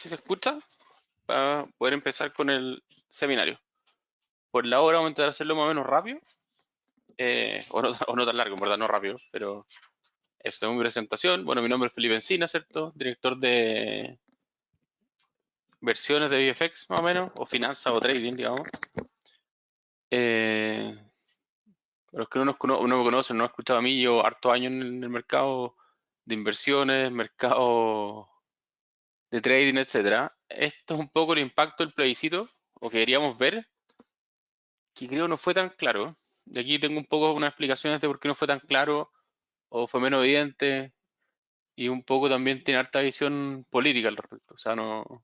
si se escucha para poder empezar con el seminario. Por la hora vamos a intentar hacerlo más o menos rápido, o no tan largo, en verdad, no rápido, pero esto es mi presentación. Bueno, mi nombre es Felipe Encina, ¿cierto? Director de versiones de VFX, más o menos, o finanzas o trading, digamos. Para los que no me conocen, no han escuchado a mí, yo harto años en el mercado de inversiones, mercado de trading, etcétera. Esto es un poco el impacto del plebiscito, o que queríamos ver, que creo no fue tan claro. Y aquí tengo un poco unas explicaciones de por qué no fue tan claro o fue menos evidente, y un poco también tiene harta visión política al respecto. O sea, no,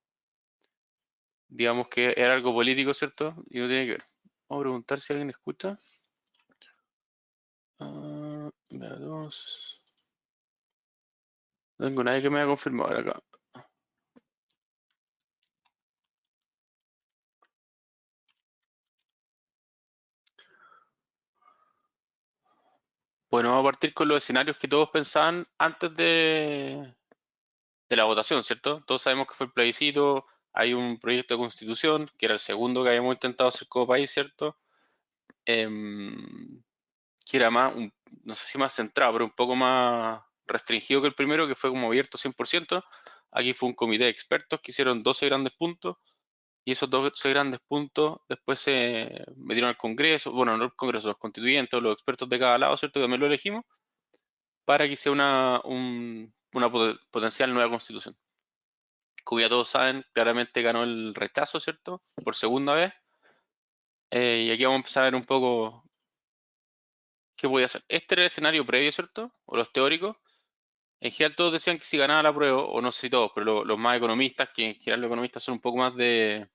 digamos que era algo político, ¿cierto? Y no tiene que ver. Vamos a preguntar si alguien escucha. Veamos. No tengo nadie que me haya confirmado acá. Bueno, vamos a partir con los escenarios que todos pensaban antes de la votación, ¿cierto? Todos sabemos que fue el plebiscito, hay un proyecto de constitución, que era el segundo que habíamos intentado hacer como país, ¿cierto? Que era más, no sé si más centrado, pero un poco más restringido que el primero, que fue como abierto 100%. Aquí fue un comité de expertos que hicieron 12 grandes puntos, y esos 12 grandes puntos después se metieron al Congreso, bueno, no al Congreso, los constituyentes, los expertos de cada lado, ¿cierto? Que también lo elegimos, para que sea una potencial nueva constitución. Como ya todos saben, claramente ganó el rechazo, ¿cierto? Por segunda vez. Y aquí vamos a empezar a ver un poco qué podía hacer. Este era el escenario previo, ¿cierto? O los teóricos. En general todos decían que si ganaba la prueba, o no sé si todos, pero los más economistas, que en general los economistas son un poco más de,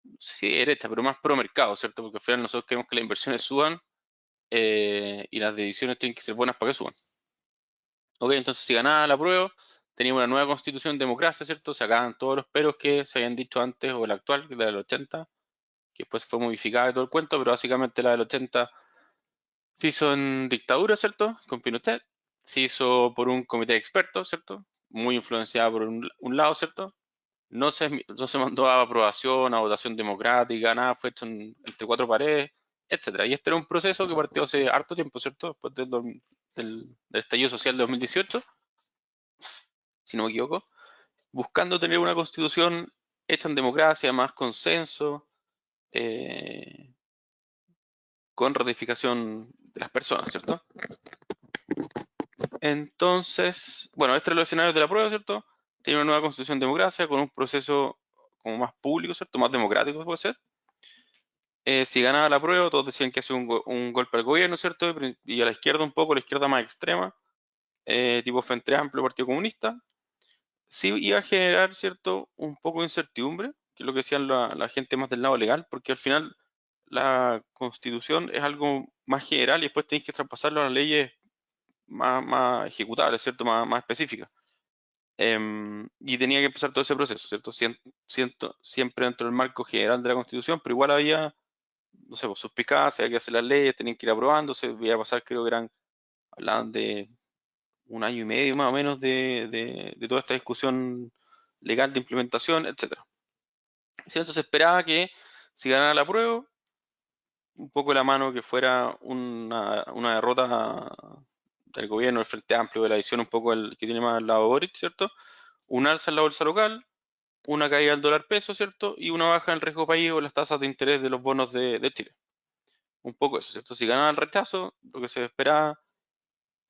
no sé si de derecha, pero más pro mercado, ¿cierto? Porque al final nosotros queremos que las inversiones suban, y las decisiones tienen que ser buenas para que suban. Ok, entonces si ganaba la prueba, teníamos una nueva constitución de democracia, ¿cierto? Se acaban todos los peros que se habían dicho antes, o la actual, que es la del 80, que después fue modificada y todo el cuento, pero básicamente la del 80 se hizo en dictadura, ¿cierto? Con Pinochet. Se hizo por un comité de expertos, ¿cierto? Muy influenciada por un lado, ¿cierto? No se mandó a aprobación, a votación democrática, nada, fue hecho entre cuatro paredes, etcétera. Y este era un proceso que partió hace harto tiempo, ¿cierto? Después del estallido social de 2018, si no me equivoco, buscando tener una constitución hecha en democracia, más consenso, eh, con ratificación de las personas, ¿cierto? Entonces, bueno, este era el escenario de la prueba, ¿cierto? Tiene una nueva constitución de democracia con un proceso como más público, ¿cierto? Más democrático puede ser. Si ganaba la prueba, todos decían que hacía un golpe al gobierno, ¿cierto? Y a la izquierda un poco, la izquierda más extrema, tipo Frente Amplio, Partido Comunista, sí iba a generar, ¿cierto? Un poco de incertidumbre, que es lo que decían la gente más del lado legal, porque al final la constitución es algo más general y después tenéis que traspasarlo a las leyes más ejecutables, ¿cierto? Más específicas. Y tenía que empezar todo ese proceso, ¿cierto? Siempre dentro del marco general de la constitución, pero igual había, no sé, pues, suspicacias, había que hacer las leyes, tenían que ir aprobándose, iba a pasar, creo que hablaban de un año y medio más o menos de toda esta discusión legal de implementación, etcétera. Sí, entonces esperaba que si ganara la prueba, un poco la mano que fuera una derrota del gobierno, del Frente Amplio, de la visión un poco que tiene más al lado Boric, ¿cierto? Un alza en la bolsa local, una caída del dólar peso, ¿cierto? Y una baja en el riesgo país o las tasas de interés de los bonos de Chile. Un poco eso, ¿cierto? Si ganaba el rechazo, lo que se esperaba,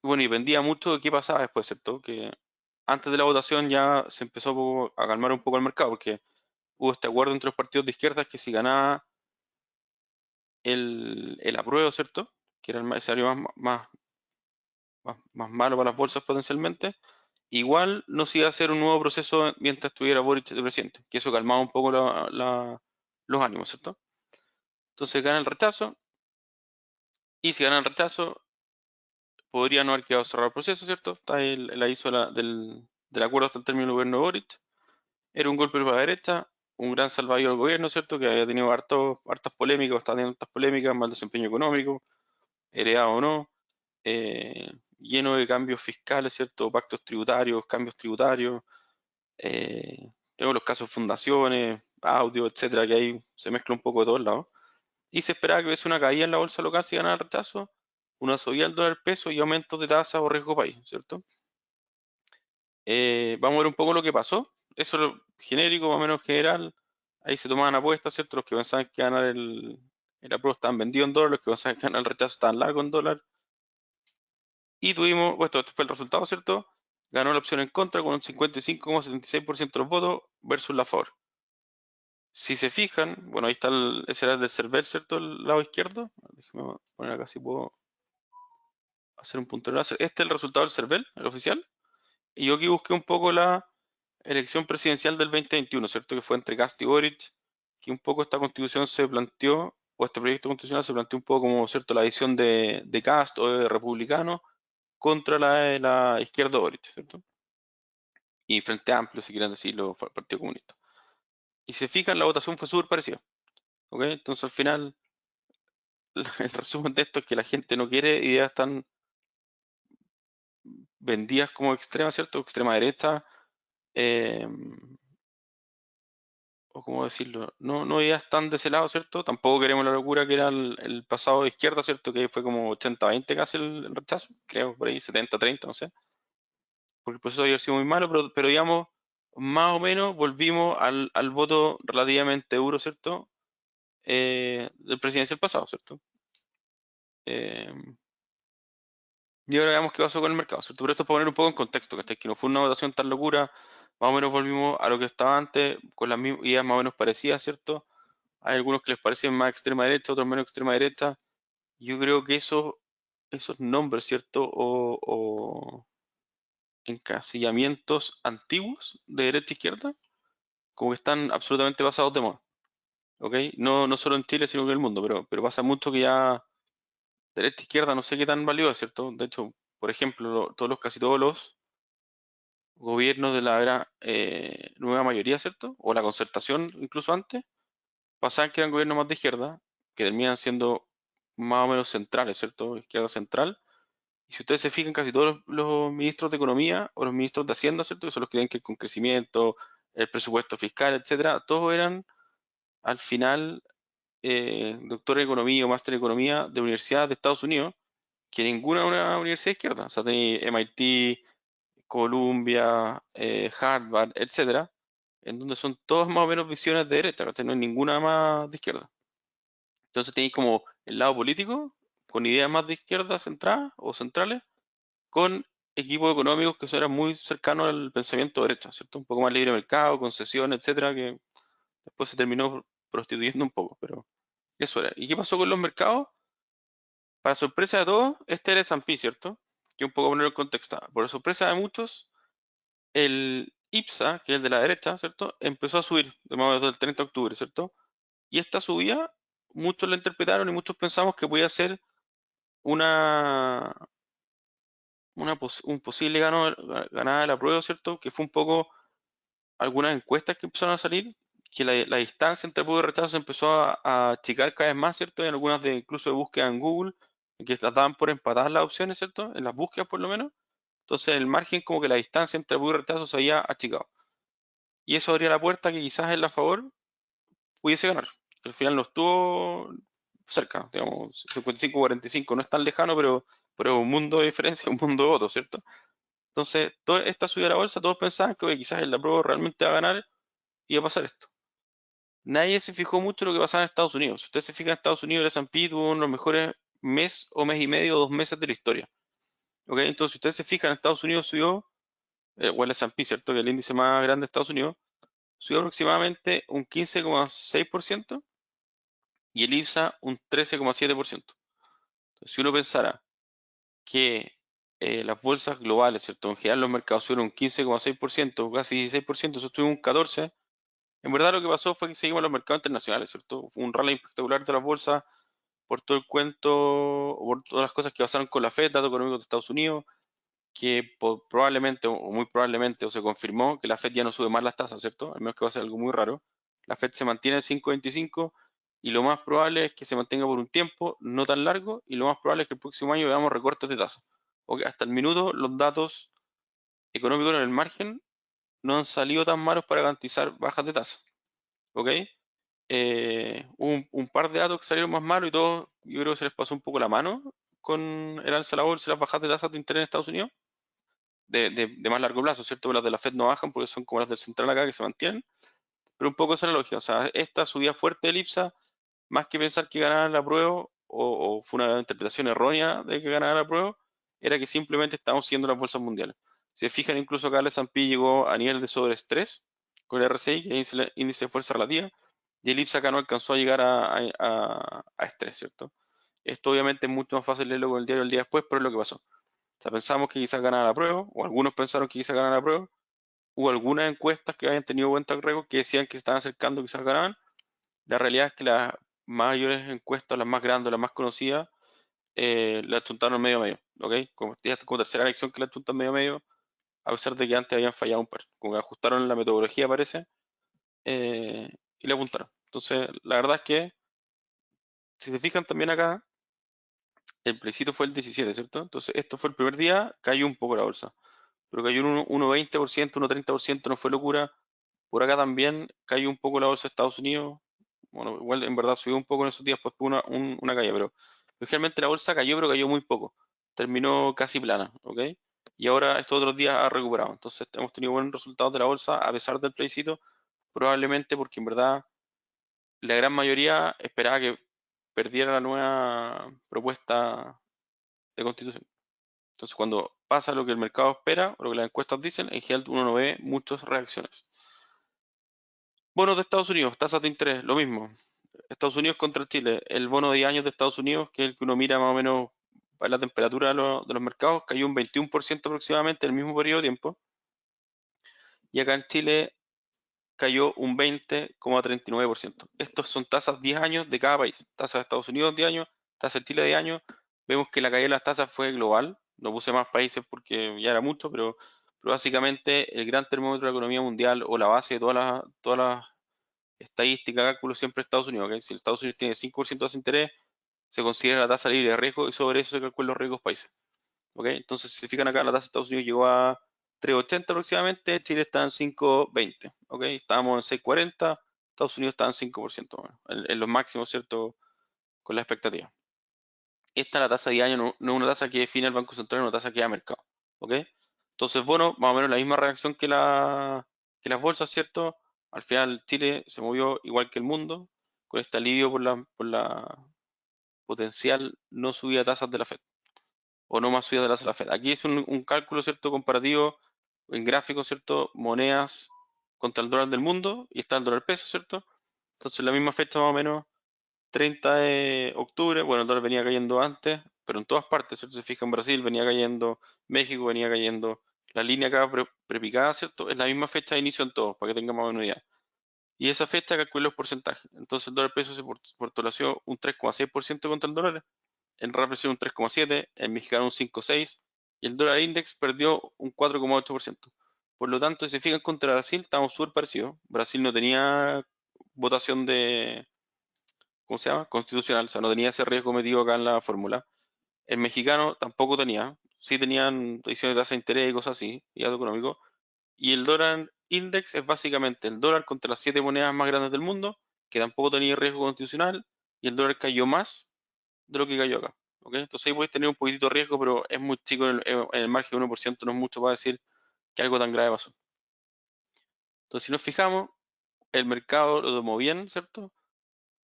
bueno, y dependía mucho de qué pasaba después, ¿cierto? Que antes de la votación ya se empezó a calmar un poco el mercado, porque hubo este acuerdo entre los partidos de izquierdas que si ganaba el apruebo, ¿cierto? Que era el escenario más malo para las bolsas potencialmente, igual no se iba a hacer un nuevo proceso mientras estuviera Boric de presidente, que eso calmaba un poco los ánimos, ¿cierto? Entonces gana el rechazo, y si gana el rechazo, podría no haber quedado cerrado el proceso, ¿cierto? Está ahí la hizo del acuerdo hasta el término del gobierno de Boric. Era un golpe para la derecha, un gran salvavidas del gobierno, ¿cierto? Que había tenido hartas polémicas, estaba teniendo hartas polémicas, mal desempeño económico, heredado o no, lleno de cambios fiscales, ¿cierto? Pactos tributarios, cambios tributarios, tengo los casos de fundaciones, audio, etcétera, que ahí se mezcla un poco de todos lados. Y se esperaba que hubiese una caída en la bolsa local si ganaba el rechazo, una subida del dólar peso y aumentos de tasa o riesgo país, ¿cierto? Vamos a ver un poco lo que pasó. Eso es lo genérico, más o menos general. Ahí se tomaban apuestas, ¿cierto? Los que pensaban que ganar el apruebo estaban vendidos en dólar, los que pensaban que ganar el rechazo estaban largos en dólar. Y tuvimos, bueno, este fue el resultado, ¿cierto? Ganó la opción en contra con un 55,76% de los votos versus la favor. Si se fijan, bueno, ahí está ese era el del CERVEL, ¿cierto? El lado izquierdo. Déjenme poner acá si puedo hacer un punto de enlace. Este es el resultado del CERVEL, el oficial. Y yo aquí busqué un poco la elección presidencial del 2021, ¿cierto? Que fue entre Kast y Boric, que un poco esta constitución se planteó, o este proyecto constitucional se planteó un poco como, ¿cierto? La visión de Kast o de republicano contra la de la izquierda de Boric, ¿cierto? Y Frente Amplio, si quieren decirlo, Partido Comunista. Y si se fijan, la votación fue súper parecida, ¿ok? Entonces al final, el resumen de esto es que la gente no quiere ideas tan vendidas como extremas, ¿cierto? Extrema derecha, eh, o cómo decirlo, no ideas tan de ese lado, ¿cierto? Tampoco queremos la locura que era el pasado de izquierda, ¿cierto? Que fue como 80-20 casi el rechazo, creo, por ahí, 70-30, no sé. Porque el proceso había sido muy malo, pero digamos, más o menos volvimos al voto relativamente duro, ¿cierto? Del presidencial pasado, ¿cierto? Eh, y ahora veamos qué pasó con el mercado, ¿cierto? Pero esto es para poner un poco en contexto, que no fue una votación tan locura, más o menos volvimos a lo que estaba antes, con las mismas ideas más o menos parecidas, ¿cierto? Hay algunos que les parecen más extrema derecha, otros menos extrema derecha. Yo creo que esos nombres, ¿cierto? O encasillamientos antiguos de derecha e izquierda, como que están absolutamente pasados de moda, ¿ok? No solo en Chile, sino que en el mundo, pero pasa mucho que ya derecha e izquierda no sé qué tan válido es, ¿cierto? De hecho, por ejemplo, casi todos los gobiernos de la era nueva mayoría, ¿cierto? O la concertación, incluso antes, pasaban que eran gobiernos más de izquierda, que terminan siendo más o menos centrales, ¿cierto? Izquierda central. Y si ustedes se fijan, casi todos los ministros de Economía o los ministros de Hacienda, ¿cierto? Que son los que tienen que ver con crecimiento, el presupuesto fiscal, etcétera, todos eran al final doctor en Economía o máster en Economía de universidades de Estados Unidos, que ninguna es una universidad de izquierda. O sea, tenéis MIT, Columbia, Harvard, etcétera, en donde son todas más o menos visiones de derecha, ¿cachai? No hay ninguna más de izquierda. Entonces tenéis como el lado político, con ideas más de izquierda centradas o centrales, con equipos económicos que eran muy cercanos al pensamiento de derecha, ¿cierto? Un poco más libre mercado, concesión, etcétera, que después se terminó prostituyendo un poco, pero eso era. ¿Y qué pasó con los mercados? Para sorpresa de todos, este era el S&P, ¿cierto? Que un poco poner en contexto. Por sorpresa de muchos, el IPSA, que es el de la derecha, ¿cierto? Empezó a subir de modo desde el 30 de octubre, ¿cierto? Y esta subida, muchos la interpretaron y muchos pensamos que podía ser una, un posible ganada del apruebo, ¿cierto? Que fue un poco algunas encuestas que empezaron a salir, que la distancia entre apruebo y rechazo se empezó a achicar cada vez más, ¿cierto? En algunas de incluso de búsqueda en Google, en que trataban por empatar las opciones, ¿cierto? En las búsquedas por lo menos. Entonces el margen como que la distancia entre apruebo y rechazo se había achicado. Y eso abría la puerta que quizás en la favor pudiese ganar. Al final no estuvo cerca, digamos, 55-45, no es tan lejano, pero un mundo de diferencia, un mundo de votos, ¿cierto? Entonces, toda esta subida a la bolsa, todos pensaban que oye, quizás el apruebo realmente va a ganar y va a pasar esto. Nadie se fijó mucho en lo que pasaba en Estados Unidos. Si usted se fija en Estados Unidos, el S&P tuvo uno de los mejores mes o mes y medio o 2 meses de la historia. ¿Ok? Entonces, si usted se fija en Estados Unidos subió, o el S&P, ¿cierto? Que es el índice más grande de Estados Unidos, subió aproximadamente un 15,6% y el IPSA un 13,7%. Entonces, si uno pensara que las bolsas globales, ¿cierto? En general los mercados subieron un 15,6%, casi 16%, eso estuvo un 14%. En verdad lo que pasó fue que seguimos los mercados internacionales, ¿cierto? Fue un rally espectacular de las bolsas por todo el cuento, por todas las cosas que pasaron con la Fed, datos económicos de Estados Unidos, que probablemente o muy probablemente o se confirmó que la Fed ya no sube más las tasas, ¿cierto? Al menos que va a ser algo muy raro. La Fed se mantiene en 5,25 y lo más probable es que se mantenga por un tiempo no tan largo y lo más probable es que el próximo año veamos recortes de tasas. O que hasta el minuto los datos económicos en el margen no han salido tan malos para garantizar bajas de tasa, ¿ok? Hubo un par de datos que salieron más malos y todos, yo creo que se les pasó un poco la mano con el alza de la bolsa y las bajas de tasas de interés en Estados Unidos, de más largo plazo, ¿cierto? Las de la Fed no bajan porque son como las del central acá que se mantienen, pero un poco esa es la lógica. O sea, esta subida fuerte del IPSA, más que pensar que ganara la prueba, o fue una interpretación errónea de que ganara la prueba, era que simplemente estamos siguiendo las bolsas mundiales. Si se fijan, incluso acá el S&P llegó a nivel de sobreestrés con el RSI, que es el índice de fuerza relativa, y el IPSA acá no alcanzó a llegar a estrés, ¿cierto? Esto obviamente es mucho más fácil leerlo con el diario el día después, pero es lo que pasó. O sea, pensamos que quizás ganara la prueba, o algunos pensaron que quizás ganara la prueba. Hubo algunas encuestas que habían tenido buen track record que decían que se estaban acercando, quizás ganaban. La realidad es que las mayores encuestas, las más grandes, las más conocidas, la achuntaron medio a medio, ¿ok? Como, ya como tercera elección que la achuntan medio a medio, a pesar de que antes habían fallado un par. Como que ajustaron la metodología, parece, y le apuntaron. Entonces, la verdad es que, si se fijan también acá, el plebiscito fue el 17, ¿cierto? Entonces, esto fue el primer día, cayó un poco la bolsa, pero cayó un 1,20%, 1,30%, no fue locura. Por acá también cayó un poco la bolsa de Estados Unidos. Bueno, igual en verdad subió un poco en esos días, pues una caída, pero generalmente la bolsa cayó, pero cayó muy poco. Terminó casi plana, ¿ok? Y ahora estos otros días ha recuperado. Entonces hemos tenido buenos resultados de la bolsa a pesar del plebiscito, probablemente porque en verdad la gran mayoría esperaba que perdiera la nueva propuesta de constitución. Entonces cuando pasa lo que el mercado espera o lo que las encuestas dicen, en general uno no ve muchas reacciones. Bonos de Estados Unidos, tasas de interés, lo mismo. Estados Unidos contra Chile. El bono de 10 años de Estados Unidos, que es el que uno mira más o menos para la temperatura de los mercados, cayó un 21% aproximadamente en el mismo periodo de tiempo. Y acá en Chile cayó un 20,39%. Estos son tasas 10 años de cada país. Tasas de Estados Unidos 10 años, tasas de Chile 10 años. Vemos que la caída de las tasas fue global. No puse más países porque ya era mucho, pero básicamente el gran termómetro de la economía mundial o la base de todas las estadísticas, cálculos siempre Estados Unidos. ¿Okay? Si Estados Unidos tiene 5% de interés, se considera la tasa libre de riesgo y sobre eso se calculan los riesgos países. ¿Okay? Entonces, si se fijan acá, la tasa de Estados Unidos llegó a 3,80 aproximadamente, Chile está en 5,20. ¿Okay? Estábamos en 6,40, Estados Unidos está en 5%, bueno, en los máximos, ¿cierto? Con la expectativa. Esta, la tasa de año, no es una tasa que define el Banco Central, es una tasa que da mercado. ¿Ok? Entonces, bueno, más o menos la misma reacción que las bolsas, ¿cierto? Al final Chile se movió igual que el mundo, con este alivio por la potencial no subida de tasas de la Fed, o no más subida de tasas de la Fed. Aquí es un cálculo, ¿cierto? Comparativo en gráfico, ¿cierto? Monedas contra el dólar del mundo, y está el dólar peso, ¿cierto? Entonces, la misma fecha más o menos, 30 de octubre, bueno, el dólar venía cayendo antes, pero en todas partes, ¿cierto? Se fija en Brasil, venía cayendo, México venía cayendo, la línea acá prepicada, ¿cierto? Es la misma fecha de inicio en todos, para que tengamos una idea. Y esa fecha calculé los porcentajes. Entonces el dólar peso se fortaleció un 3,6% contra el dólar, el real un 3,7%, el mexicano un 5,6% y el dólar index perdió un 4,8%. Por lo tanto, si se fijan contra Brasil, estamos súper parecidos. Brasil no tenía votación de, ¿cómo se llama? Constitucional, o sea, no tenía ese riesgo metido acá en la fórmula. El mexicano tampoco tenía, sí tenían ediciones de tasa de interés y cosas así, y algo económico. Y el dólar index es básicamente el dólar contra las 7 monedas más grandes del mundo, que tampoco tenía riesgo constitucional, y el dólar cayó más de lo que cayó acá. ¿Ok? Entonces ahí podéis tener un poquitito de riesgo, pero es muy chico en el margen de 1%, no es mucho para decir que algo tan grave pasó. Entonces, si nos fijamos, el mercado lo tomó bien, ¿cierto?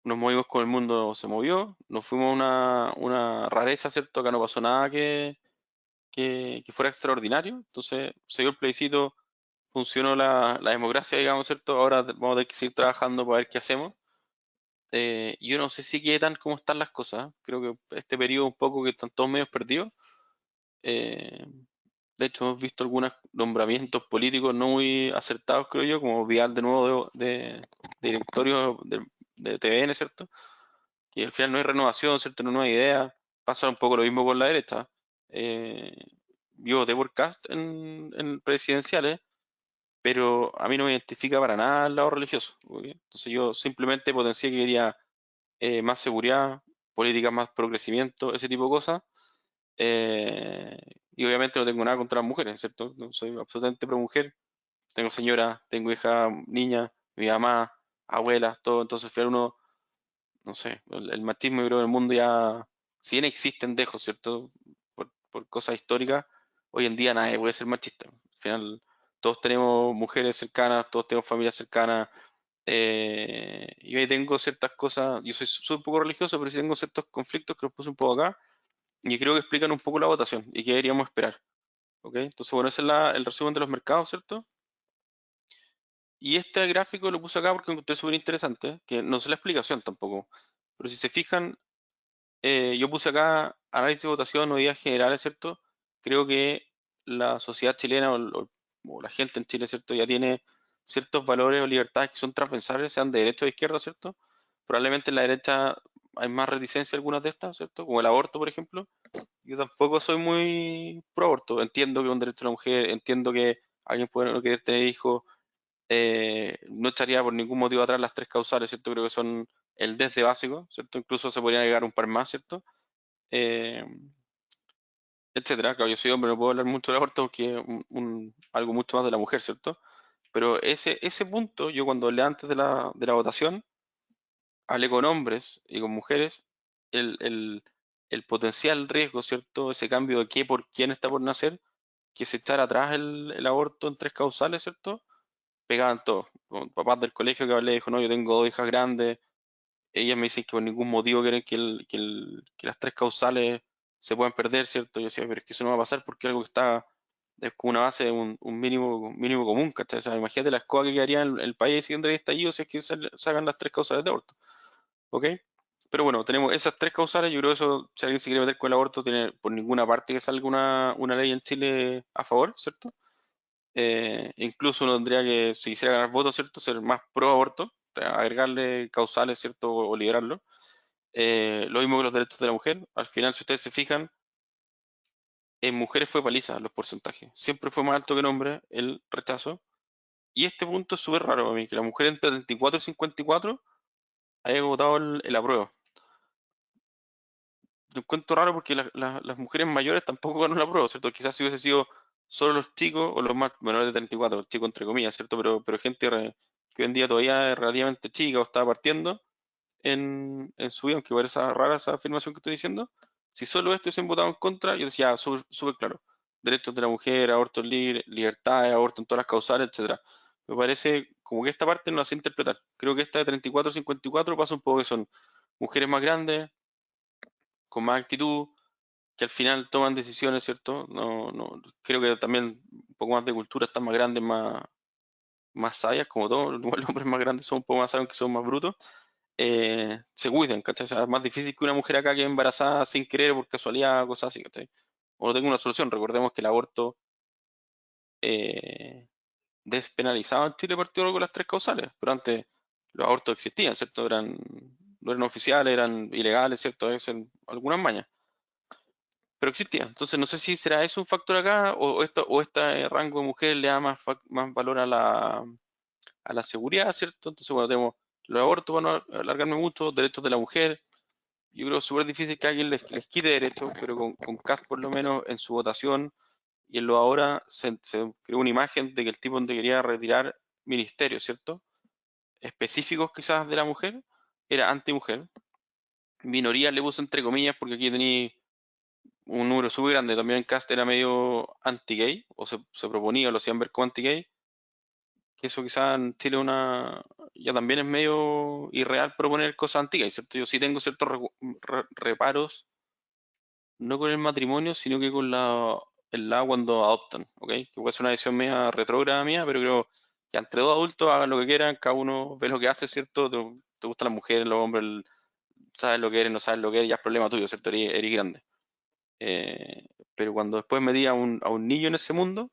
Nos movimos con el mundo, se movió, nos fuimos a una rareza, ¿cierto? Acá no pasó nada que fuera extraordinario, entonces se dio el plebiscito, funcionó la democracia, digamos, ¿cierto? Ahora vamos a tener que seguir trabajando para ver qué hacemos. Yo no sé si qué tan cómo están las cosas, creo que este periodo un poco que están todos medios perdidos. Eh, de hecho, hemos visto algunos nombramientos políticos no muy acertados, creo yo, como Vial de nuevo de directorio de TVN, ¿cierto? Que al final no hay renovación, ¿cierto? No hay idea. Pasa un poco lo mismo con la derecha. Eh, yo voté por Cast en presidenciales, pero a mí no me identifica para nada el lado religioso. ¿Ok? Entonces yo simplemente potencié que quería más seguridad, políticas más pro crecimiento, ese tipo de cosas. Y obviamente no tengo nada contra las mujeres, ¿cierto? No soy absolutamente pro mujer. tengo señora, tengo hija, niña, mi mamá, abuela, todo, entonces al final uno, no sé, el machismo yo creo en el mundo ya, si bien existen dejos, ¿cierto? Por cosas históricas, hoy en día nadie puede ser machista. Al final todos tenemos mujeres cercanas, todos tenemos familias cercanas, y ahí tengo ciertas cosas, yo soy un poco religioso, pero sí tengo ciertos conflictos que los puse un poco acá, y creo que explican un poco la votación y qué deberíamos esperar. ¿Ok? Entonces, bueno, ese es el resumen de los mercados, ¿cierto? Y este gráfico lo puse acá porque lo encontré súper interesante, que no sé la explicación tampoco, pero si se fijan, yo puse acá análisis de votación o ideas generales, ¿cierto? Creo que la sociedad chilena o la gente en Chile, ¿cierto? Ya tiene ciertos valores o libertades que son transversales, sean de derecha o de izquierda, ¿cierto? Probablemente en la derecha hay más reticencia a algunas de estas, ¿cierto? Como el aborto, por ejemplo. Yo tampoco soy muy pro aborto. Entiendo que es un derecho de la mujer, entiendo que alguien puede no querer tener hijos. No echaría por ningún motivo atrás las tres causales, ¿cierto? Creo que son el desde básico, ¿cierto? Incluso se podrían agregar un par más, ¿cierto? Eh, etcétera. Claro, yo soy hombre, no puedo hablar mucho del aborto porque es algo mucho más de la mujer, ¿cierto? Pero ese punto, yo cuando hablé antes de la votación, hablé con hombres y con mujeres, el, el, el potencial riesgo, ¿cierto? Ese cambio de qué por quién está por nacer, que se echara atrás el aborto en tres causales, ¿cierto? Pegaban todos. Con papás del colegio que hablé, dijo, no, yo tengo dos hijas grandes, ellas me dicen que por ningún motivo quieren que las tres causales se puedan perder, ¿cierto? Yo decía, pero es que eso no va a pasar porque es algo que está, es como una base, un mínimo común, ¿cachai? O sea, imagínate la escoba que quedaría en el país si tendría estallido si es que sacan las tres causales de aborto, ¿ok? Pero bueno, tenemos esas tres causales, yo creo que eso, si alguien se quiere meter con el aborto, tiene por ninguna parte que salga una ley en Chile a favor, ¿cierto? Incluso uno tendría que, si quisiera ganar votos, ¿cierto? Ser más pro aborto, o sea, agregarle causales, ¿cierto? O liberarlo. Lo mismo que los derechos de la mujer. Al final, si ustedes se fijan, en mujeres fue paliza los porcentajes. Siempre fue más alto que en hombres el rechazo. Y este punto es súper raro para mí, que la mujer entre 34 y 54 haya votado el apruebo. Lo encuentro raro porque las mujeres mayores tampoco ganan la prueba, ¿cierto? Quizás si hubiese sido solo los chicos o los más menores de 34, los chicos entre comillas, ¿cierto? Pero gente que hoy en día todavía es relativamente chica o está partiendo en su vida, aunque parece rara esa afirmación que estoy diciendo, si solo esto hubiesen votado en contra, yo decía, súper súper claro, derechos de la mujer, aborto libre, libertades, aborto en todas las causales, etcétera. Me parece como que esta parte no la sé interpretar. Creo que esta de 34-54 pasa un poco que son mujeres más grandes, con más actitud, que al final toman decisiones, ¿cierto? No, no, creo que también un poco más de cultura, están más grandes, más sabias, como todos, igual los hombres más grandes son un poco más sabios que son más brutos, se cuidan, ¿cachai? O sea, es más difícil que una mujer acá que embarazada sin querer por casualidad, cosas así, ¿cachai? O no tengo una solución, recordemos que el aborto eh, despenalizado en Chile partió con las tres causales, pero antes los abortos existían, ¿cierto? No eran oficiales, eran ilegales, ¿cierto? Es en algunas mañas. Pero existía. Entonces no sé si será eso un factor acá o este rango de mujeres le da más valor a la seguridad, ¿cierto? Entonces, bueno, tenemos los abortos, para no alargarme mucho, derechos de la mujer. Yo creo que es súper difícil que alguien les quite derechos, pero con Kast por lo menos en su votación y en lo ahora se creó una imagen de que el tipo donde quería retirar ministerios, ¿cierto? Específicos quizás de la mujer, era anti-mujer. Minorías le puso entre comillas porque aquí tenía un número súper grande. También Cast era medio anti-gay, o se proponía, o lo hacían ver como anti-gay, que eso quizás en Chile ya también es medio irreal proponer cosas anti-gay, ¿cierto? Yo sí tengo ciertos reparos, no con el matrimonio, sino que con el lado cuando adoptan, ¿ok? Que puede ser una decisión media retrógrada mía, pero creo que entre dos adultos hagan lo que quieran, cada uno ve lo que hace, ¿cierto? Te gustan las mujeres, los hombres, sabes lo que eres, no sabes lo que eres, ya es problema tuyo, ¿cierto? Eres grande. Pero cuando después me di a un niño en ese mundo,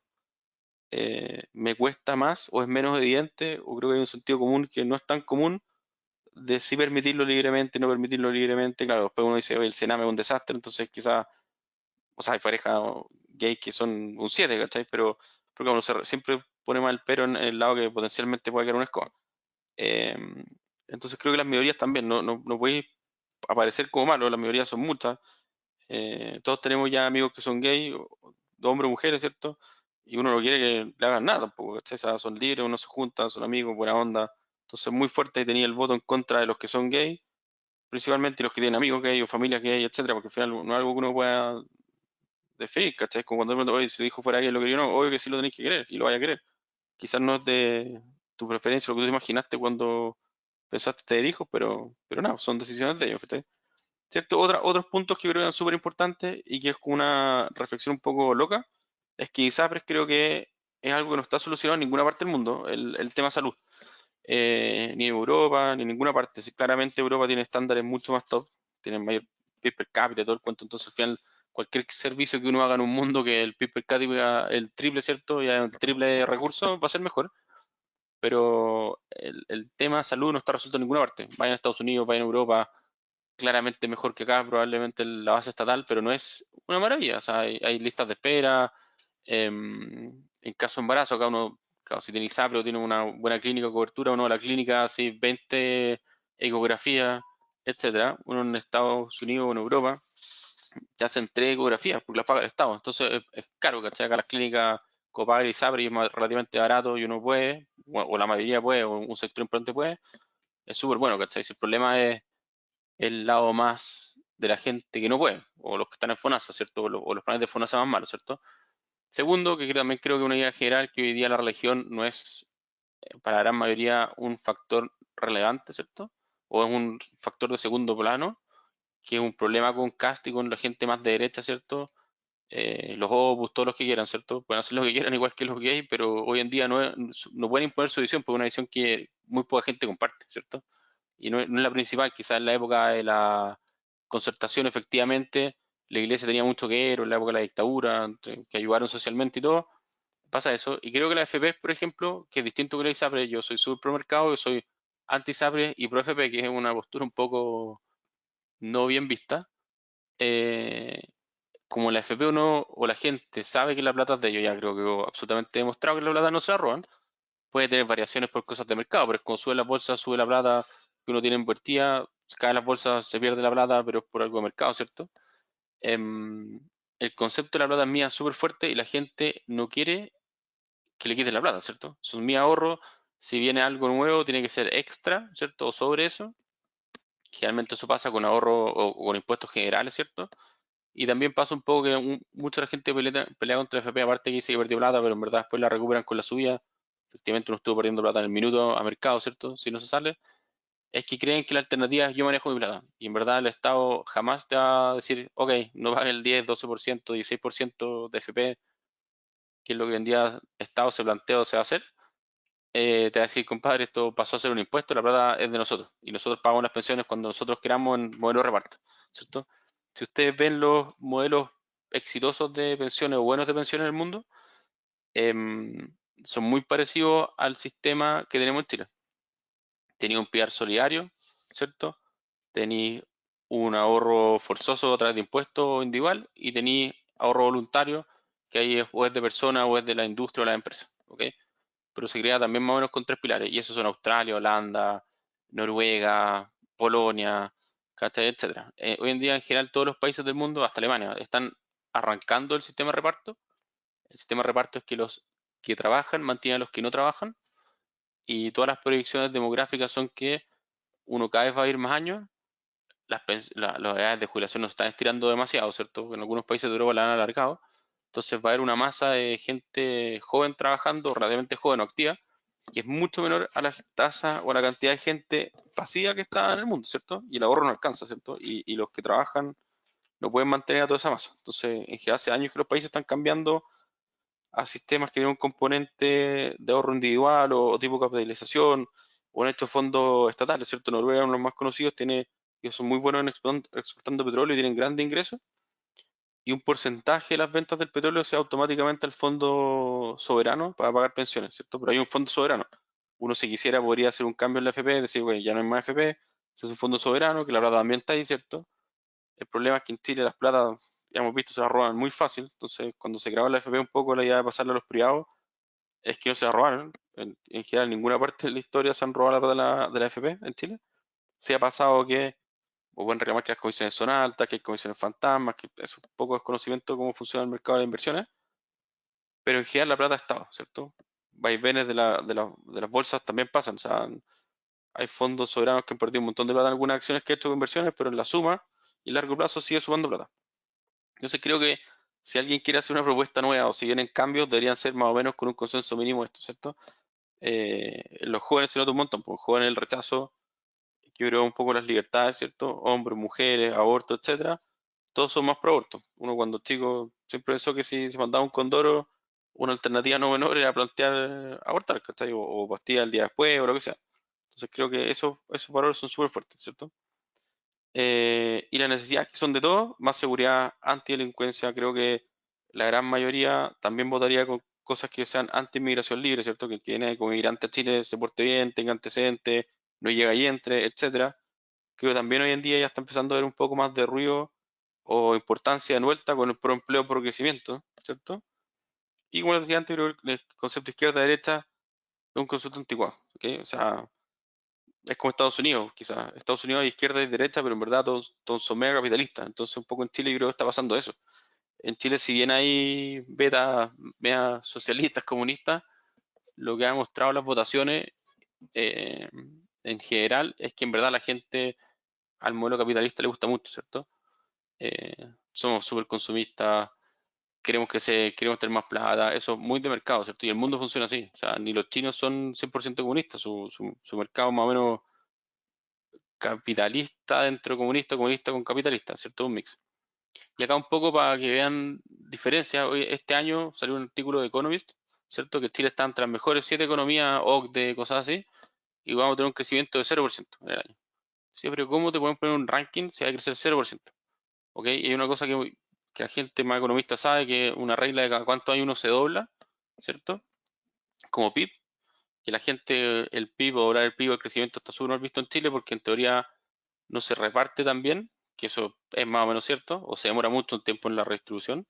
me cuesta más o es menos evidente, o creo que hay un sentido común que no es tan común de si permitirlo libremente, no permitirlo libremente. Claro, después uno dice, oye, el Sename es un desastre, entonces quizás, o sea, hay parejas gays que son un 7, ¿cachai? Pero uno siempre pone más el pero en el lado que potencialmente puede quedar una escoba. Eh, entonces creo que las minorías también, no puede aparecer como malo, las minorías son muchas. Todos tenemos ya amigos que son gay, de hombres o mujeres, ¿cierto? y uno no quiere que le hagan nada tampoco, ¿cachai? O sea, son libres, uno se junta, son amigos, buena onda. Entonces, muy fuerte y tenía el voto en contra de los que son gay, principalmente los que tienen amigos gay o familias gay, etcétera, porque al final no es algo que uno pueda definir, ¿cachai? Es como cuando uno, oye, si su hijo fuera gay, lo quería o no, obvio que sí lo tenéis que querer y lo vaya a querer. Quizás no es de tu preferencia lo que tú te imaginaste cuando pensaste tener hijos, pero nada, son decisiones de ellos, ¿cachai? ¿Cierto? Otros puntos que creo que son súper importantes y que es como una reflexión un poco loca, es que ISAPRES creo que es algo que no está solucionado en ninguna parte del mundo, el tema salud. Ni en Europa, ni en ninguna parte. Sí, claramente Europa tiene estándares mucho más top, tienen mayor PIB per cápita y todo el cuento, entonces al final cualquier servicio que uno haga en un mundo que el PIB per cápita el triple, ¿cierto? Y el triple de recursos va a ser mejor, pero el tema salud no está resuelto en ninguna parte. Vayan a Estados Unidos, vayan a Europa, claramente mejor que acá, probablemente la base estatal, pero no es una maravilla. O sea, hay listas de espera. En caso de embarazo, acá uno, claro, si tiene ISAPRE o tiene una buena clínica de cobertura, uno va a la clínica, así 20 ecografías, etcétera. Uno en Estados Unidos o en Europa ya hacen 3 ecografías porque las paga el Estado. Entonces es caro, ¿cachai? Acá las clínicas copaga el ISAPRE y es relativamente barato y uno puede, o la mayoría puede, o un sector importante puede. Es súper bueno, ¿cachai? Si el problema es el lado más de la gente que no puede, o los que están en FONASA, ¿cierto? O los planes de FONASA más malos, ¿cierto? Segundo, que también creo que una idea general que hoy día la religión no es para la gran mayoría un factor relevante, ¿cierto? O es un factor de segundo plano, que es un problema con Cast y con la gente más de derecha, ¿cierto? Los Opus, todos los que quieran, ¿cierto? Pueden hacer lo que quieran igual que los gays, pero hoy en día no pueden imponer su visión, porque es una visión que muy poca gente comparte, ¿cierto? Y no es la principal, quizás en la época de la concertación efectivamente la iglesia tenía mucho que ver, o en la época de la dictadura, que ayudaron socialmente y todo, pasa eso. Y creo que la FP, por ejemplo, que es distinto que la ISAPRE, yo soy súper pro mercado, yo soy anti-ISAPRE y pro FP, que es una postura un poco no bien vista. eh, Como la FP o la gente sabe que la plata es de ellos, ya creo que absolutamente demostrado que la plata no se la roban, puede tener variaciones por cosas de mercado, pero es como sube la bolsa, sube la plata que uno tiene invertida, cae las bolsas, se pierde la plata, pero es por algo de mercado, ¿cierto? Em, el concepto de la plata es mía súper fuerte y la gente no quiere que le quiten la plata, ¿cierto? Son mi ahorro, si viene algo nuevo tiene que ser extra, ¿cierto? O sobre eso. Generalmente eso pasa con ahorro o con impuestos generales, ¿cierto? Y también pasa un poco que mucha la gente pelea contra la FP, aparte que dice que perdió plata, pero en verdad después la recuperan con la subida. Efectivamente uno estuvo perdiendo plata en el minuto a mercado, ¿cierto? Si no se sale, es que creen que la alternativa es yo manejo mi plata. Y en verdad el Estado jamás te va a decir, ok, no pague el 10, 12%, 16% de FP, que es lo que hoy en día el Estado se plantea o se va a hacer. Te va a decir, compadre, esto pasó a ser un impuesto, la plata es de nosotros. Y nosotros pagamos las pensiones cuando nosotros queramos en modelo de reparto, ¿cierto? Si ustedes ven los modelos exitosos de pensiones o buenos de pensiones en el mundo, em, son muy parecidos al sistema que tenemos en Chile. Tenía un pilar solidario, ¿cierto? Tenéis un ahorro forzoso a través de impuestos individual y tenéis ahorro voluntario, que ahí o es de persona o es de la industria o la empresa, ¿ok? Pero se crea también más o menos con 3 pilares, y esos son Australia, Holanda, Noruega, Polonia, ¿cachai? Etcétera. Hoy en día, en general, todos los países del mundo, hasta Alemania, están arrancando el sistema de reparto. El sistema de reparto es que los que trabajan mantienen a los que no trabajan, y todas las proyecciones demográficas son que uno cada vez va a ir más años, las edades de jubilación no se están estirando demasiado, ¿cierto? En algunos países de Europa la han alargado. Entonces va a haber una masa de gente joven trabajando, relativamente joven o activa, que es mucho menor a la tasa o a la cantidad de gente pasiva que está en el mundo, ¿cierto? Y el ahorro no alcanza, ¿cierto? Y los que trabajan no pueden mantener a toda esa masa. Entonces, en general, hace años que los países están cambiando a sistemas que tienen un componente de ahorro individual o tipo capitalización, o han hecho fondos estatales, ¿cierto? Noruega, uno de los más conocidos, tiene, que son muy buenos en exportando petróleo y tienen grandes ingresos, y un porcentaje de las ventas del petróleo se va automáticamente al fondo soberano para pagar pensiones, ¿cierto? Pero hay un fondo soberano. Uno si quisiera podría hacer un cambio en la FP, decir, güey, ya no hay más FP, se hace un fondo soberano, que la plata también está ahí, ¿cierto? El problema es que en Chile las plata, ya hemos visto, se las roban muy fácil. Entonces, cuando se creó la FP, un poco la idea de pasarla a los privados es que no se la robaron. En general, en ninguna parte de la historia se han robado la plata de la FP en Chile. Se ha pasado que, o pueden reclamar que las comisiones son altas, que hay comisiones fantasmas, que es un poco desconocimiento de cómo funciona el mercado de las inversiones. pero en general la plata ha estado, ¿cierto? Vaivenes de las bolsas también pasan, o sea, hay fondos soberanos que han perdido un montón de plata en algunas acciones que he hecho con inversiones, pero en la suma y largo plazo sigue sumando plata. Entonces creo que si alguien quiere hacer una propuesta nueva o si vienen cambios, deberían ser más o menos con un consenso mínimo esto, ¿cierto? Los jóvenes se nota un montón, porque jóvenes el rechazo, yo creo un poco las libertades, ¿cierto? Hombres, mujeres, aborto, etcétera, todos son más pro aborto. Uno cuando chico siempre pensó que si se mandaba un condoro, una alternativa no menor era plantear abortar, ¿cachai? O pastilla el día después o lo que sea. Entonces creo que esos valores son súper fuertes, ¿cierto? Y las necesidades que son de todos, más seguridad, antidelincuencia, creo que la gran mayoría también votaría con cosas que sean anti-inmigración libre, ¿cierto? Que quien viene como inmigrante a Chile se porte bien, tenga antecedentes, no llega y entre, etcétera. Creo que también hoy en día ya está empezando a haber un poco más de ruido o importancia de vuelta con el proempleo por crecimiento, ¿cierto? Y como decía antes, creo que el concepto izquierda-derecha es un concepto anticuado, ¿ok? O sea, es como Estados Unidos, quizás. Estados Unidos hay izquierda y derecha, pero en verdad todos son mega capitalistas. Entonces, un poco en Chile yo creo que está pasando eso. En Chile, si bien hay betas mega socialistas, comunistas, lo que ha mostrado las votaciones eh, en general es que en verdad la gente al modelo capitalista le gusta mucho, ¿cierto? Eh, Somos súper consumistas, queremos tener más plata, eso es muy de mercado, ¿cierto? Y el mundo funciona así. O sea, ni los chinos son 100% comunistas, su mercado más o menos capitalista dentro de comunista, comunista con capitalista, ¿cierto? Un mix. Y acá un poco para que vean diferencias, hoy, este año salió un artículo de Economist, ¿cierto? Que Chile está entre las mejores 7 economías OCDE, cosas así, y vamos a tener un crecimiento de 0% en el año. Sí, pero ¿cómo te pueden poner un ranking si va a crecer 0%? ¿Ok? Y hay una cosa que la gente más economista sabe, que una regla de cada cuántos años uno se dobla, ¿cierto? Como PIB, que la gente, el PIB o doblar el PIB, el crecimiento está súper mal visto en Chile porque en teoría no se reparte tan bien, que eso es más o menos cierto, o se demora mucho tiempo en la redistribución,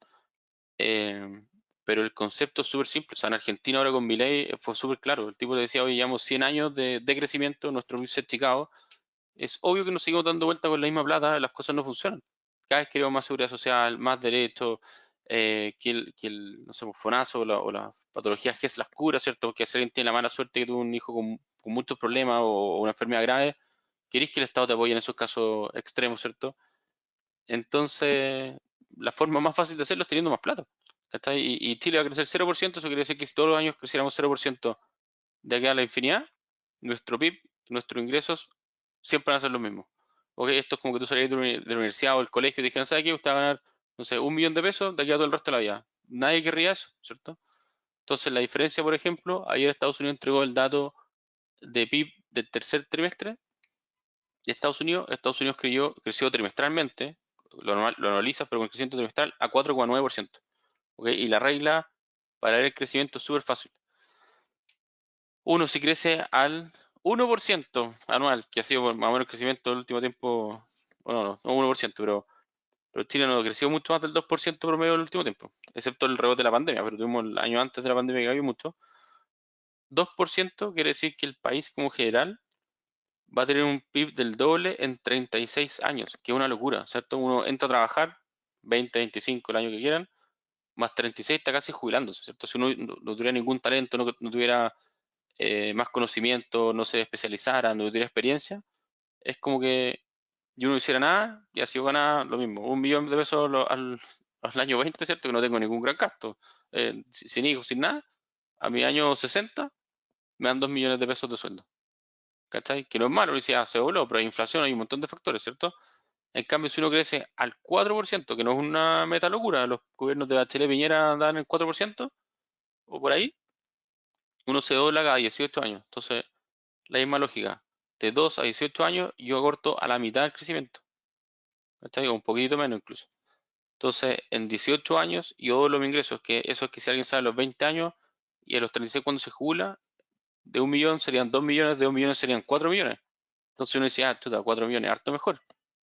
eh, pero el concepto es súper simple. O sea, en Argentina ahora con Milei fue súper claro. El tipo le decía, hoy llevamos 100 años de crecimiento, nuestro PIB se ha achicado. Es obvio que nos seguimos dando vuelta con la misma plata, las cosas no funcionan. Cada vez queremos más seguridad social, más derechos, no sé, pues, FONASA o las patologías que es las cura, ¿cierto? Porque si alguien tiene la mala suerte que tuvo un hijo con muchos problemas o una enfermedad grave, queréis que el Estado te apoye en esos casos extremos, ¿cierto? Entonces, la forma más fácil de hacerlo es teniendo más plata. ¿Cachai? Y Chile va a crecer 0%, eso quiere decir que si todos los años creciéramos 0% de aquí a la infinidad, nuestro PIB, nuestros ingresos, siempre van a ser los mismos. ¿Ok? Esto es como que tú salís de la universidad o del colegio y te dijeran, ¿sabes qué? Usted va a ganar, no sé, 1 millón de pesos de aquí a todo el resto de la vida. Nadie querría eso, ¿cierto? Entonces, la diferencia, por ejemplo, ayer Estados Unidos entregó el dato de PIB del tercer trimestre y Estados Unidos creció trimestralmente, lo analiza, pero con crecimiento trimestral a 4,9%. ¿Ok? Y la regla para ver el crecimiento es súper fácil. Uno si crece al 1% anual, que ha sido más o menos el crecimiento del último tiempo, bueno, no 1%, pero Chile no creció mucho más del 2% promedio del último tiempo, excepto el rebote de la pandemia, pero tuvimos el año antes de la pandemia que había mucho. 2% quiere decir que el país como general va a tener un PIB del doble en 36 años, que es una locura, ¿cierto? Uno entra a trabajar, 20, 25, el año que quieran, más 36 está casi jubilándose, ¿cierto? Si uno no tuviera ningún talento, no tuviera más conocimiento, no se especializara, no tuviera experiencia, es como que yo no hiciera nada y así gana lo mismo. 1 millón de pesos al año 20, ¿cierto? Que no tengo ningún gran gasto. Sin hijos, sin nada, a mi año 60 me dan 2 millones de pesos de sueldo. ¿Cachai? Que no es malo, decía, se voló, pero hay inflación, hay un montón de factores, ¿cierto? En cambio, si uno crece al 4%, que no es una meta locura, los gobiernos de Bachelet Piñera dan el 4%, o por ahí, uno se dobla cada 18 años. Entonces, la misma lógica. De 2 a 18 años, yo acorto a la mitad del crecimiento. ¿Cachai? O un poquito menos incluso. Entonces, en 18 años, yo doblo mi ingreso. Eso es que si alguien sabe a los 20 años y a los 36 cuando se jubila, de 1 millón serían 2 millones, de 1 millón serían 4 millones. Entonces uno dice, chuta, 4 millones, harto mejor.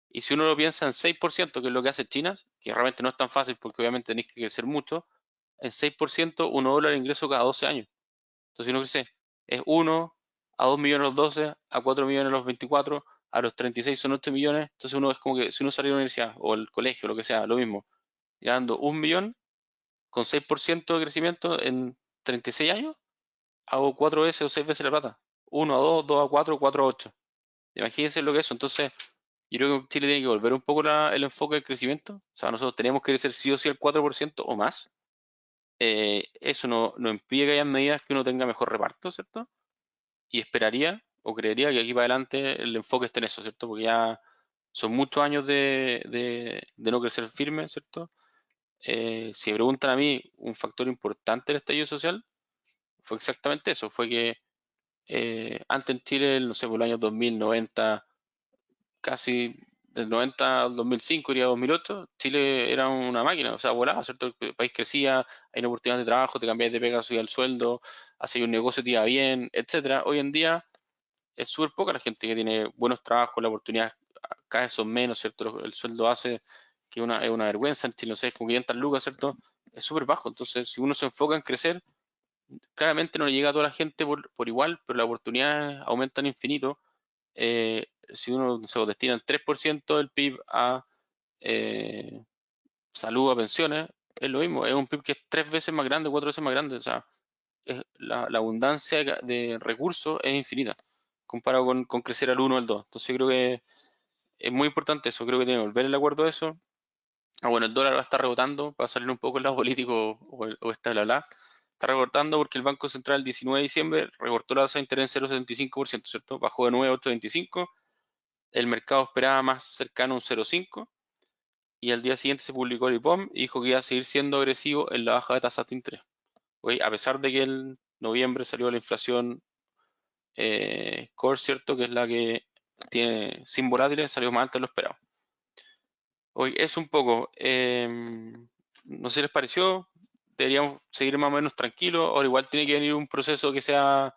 Y si uno lo piensa en 6%, que es lo que hace China, que realmente no es tan fácil porque obviamente tenéis que crecer mucho, en 6% uno dobla el ingreso cada 12 años. Entonces uno crece, es 1, a 2 millones a los 12, a 4 millones a los 24, a los 36 son 8 millones. Entonces uno es como que si uno sale de la universidad o el colegio, lo que sea, lo mismo, ganando 1 millón, con 6% de crecimiento en 36 años, hago 4 veces o 6 veces la plata. 1 a 2, 2 a 4, 4 a 8. Imagínense lo que es eso. Entonces, yo creo que Chile tiene que volver un poco el enfoque del crecimiento. O sea, nosotros tenemos que crecer sí o sí el 4% o más. Eso no impide que haya medidas que uno tenga mejor reparto, ¿cierto? Y esperaría o creería que aquí para adelante el enfoque esté en eso, ¿cierto? Porque ya son muchos años de no crecer firme, ¿cierto? Si me preguntan a mí, un factor importante del estallido social fue exactamente eso, fue que antes en Chile, no sé, por los años 2000, 90, casi del 90 al 2005, iría 2008, Chile era una máquina, o sea, volaba, ¿cierto? El país crecía, hay una oportunidad de trabajo, te cambias de pega, subías el sueldo, hacías un negocio, te iba bien, etcétera. Hoy en día es súper poca la gente que tiene buenos trabajos, la oportunidad cada vez son menos, ¿cierto? El sueldo hace que es una vergüenza en Chile, no sé, con 500 lucas, ¿cierto? Es súper bajo, entonces si uno se enfoca en crecer, claramente no le llega a toda la gente por igual, pero las oportunidades aumentan infinito. Si uno se destina el 3% del PIB a eh, salud, a pensiones, es lo mismo, es un PIB que es 3 veces más grande, 4 veces más grande, o sea, la abundancia de recursos es infinita, comparado con crecer al 1 o al 2. Entonces yo creo que es muy importante eso, creo que tiene que volver el acuerdo de eso. Ah, bueno, el dólar va a estar rebotando, para salir un poco del lado político o esta bla bla. Está recortando porque el Banco Central el 19 de diciembre recortó la tasa de interés en 0,75%, ¿cierto? Bajó de 9 a 8,25. El mercado esperaba más cercano a un 0,5. Y al día siguiente se publicó el IPOM y dijo que iba a seguir siendo agresivo en la baja de tasas de interés. Oye, a pesar de que en noviembre salió la inflación core, ¿cierto? Que es la que tiene sin volátiles, salió más alta de lo esperado. Hoy es un poco, no sé si les pareció, deberíamos seguir más o menos tranquilos, ahora igual tiene que venir un proceso que sea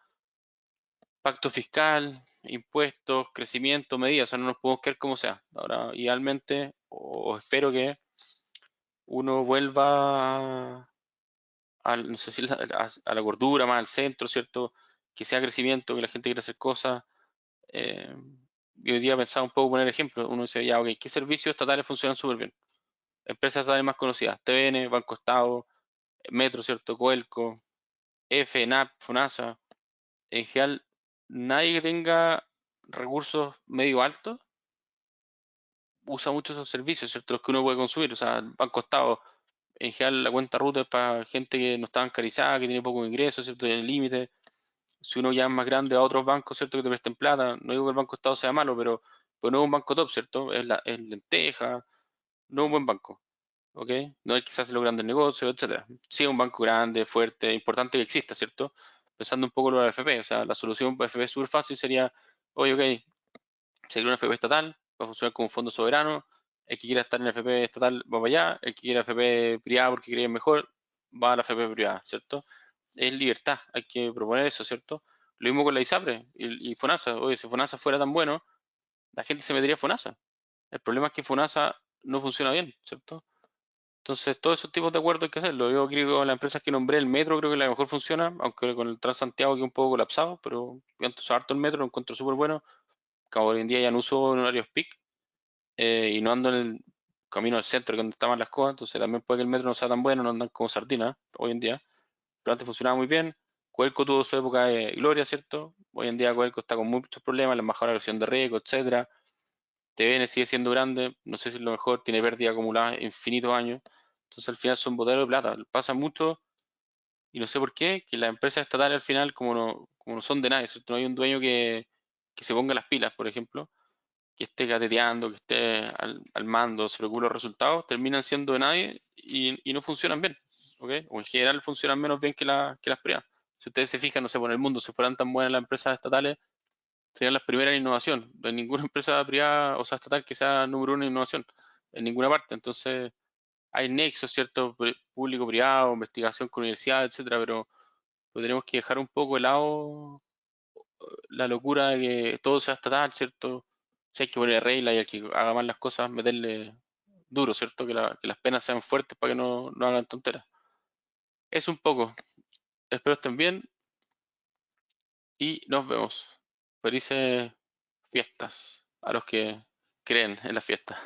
pacto fiscal, impuestos, crecimiento, medidas, o sea, no nos podemos quedar como sea. Ahora, idealmente, o espero que uno vuelva no sé si a la gordura, más al centro, ¿cierto? Que sea crecimiento, que la gente quiera hacer cosas. Eh, y hoy día pensaba un poco poner ejemplos. Uno dice, ya, ok, ¿qué servicios estatales funcionan súper bien? Empresas estatales más conocidas, TVN, Banco Estado, Metro, ¿cierto? Coelco, F, ENAP, FONASA. En general, nadie que tenga recursos medio altos usa mucho esos servicios, ¿cierto? Los que uno puede consumir. O sea, Banco Estado, en general, la cuenta ruta es para gente que no está bancarizada, que tiene poco ingreso, ¿cierto? Tiene límite. Si uno ya es más grande a otros bancos, ¿cierto? Que te presten plata. No digo que el Banco Estado sea malo, pero no es un banco top, ¿cierto? Es Lenteja, no es un buen banco. ¿Ok? No es quizás los grandes negocios, etcétera. Sí es un banco grande, fuerte, importante que exista, ¿cierto? Pensando un poco en la AFP, o sea, la solución para AFP súper fácil sería, oye, ok, se crea una FP estatal, va a funcionar como un fondo soberano, el que quiera estar en la FP estatal va para allá, el que quiera FP privada porque cree mejor, va a la FP privada, ¿cierto? Es libertad, hay que proponer eso, ¿cierto? Lo mismo con la ISAPRE y FONASA. Oye, si FONASA fuera tan bueno, la gente se metería a FONASA. El problema es que FONASA no funciona bien, ¿cierto? Entonces, todos esos tipos de acuerdos hay que hacerlo. Yo creo que con las empresas que nombré, el metro creo que la mejor funciona, aunque con el Transantiago que un poco colapsado, pero yo antes usaba harto el metro, lo encuentro súper bueno. Como hoy en día ya no uso en horarios peak y no ando en el camino al centro, que es donde estaban las cosas, entonces también puede que el metro no sea tan bueno, no andan como sardinas hoy en día, pero antes funcionaba muy bien. Coelco tuvo su época de gloria, ¿cierto? Hoy en día Coelco está con muchos problemas, la embajadora de versión de riesgo, etcétera. TVN sigue siendo grande, no sé si es lo mejor, tiene pérdida acumulada infinitos años. Entonces al final son boteros de plata. Pasa mucho, y no sé por qué, que las empresas estatales al final, como no son de nadie, ¿cierto? No hay un dueño que se ponga las pilas, por ejemplo, que esté gateteando, que esté al mando, se preocupe los resultados, terminan siendo de nadie y no funcionan bien, ¿ok? O en general funcionan menos bien que las privadas. Si ustedes se fijan, no sé, por el mundo, si fueran tan buenas las empresas estatales, serían las primeras en innovación. No hay ninguna empresa privada, o sea, estatal que sea número uno en innovación, en ninguna parte. Entonces, hay nexos, ¿cierto? Público-privado, investigación con universidades, etcétera, pero tenemos que dejar un poco de lado la locura de que todo sea estatal, ¿cierto? Si hay que poner reglas y el que haga mal las cosas, meterle duro, ¿cierto? Que las penas sean fuertes para que no hagan tonteras. Es un poco. Espero estén bien y nos vemos. Felices fiestas a los que creen en las fiestas.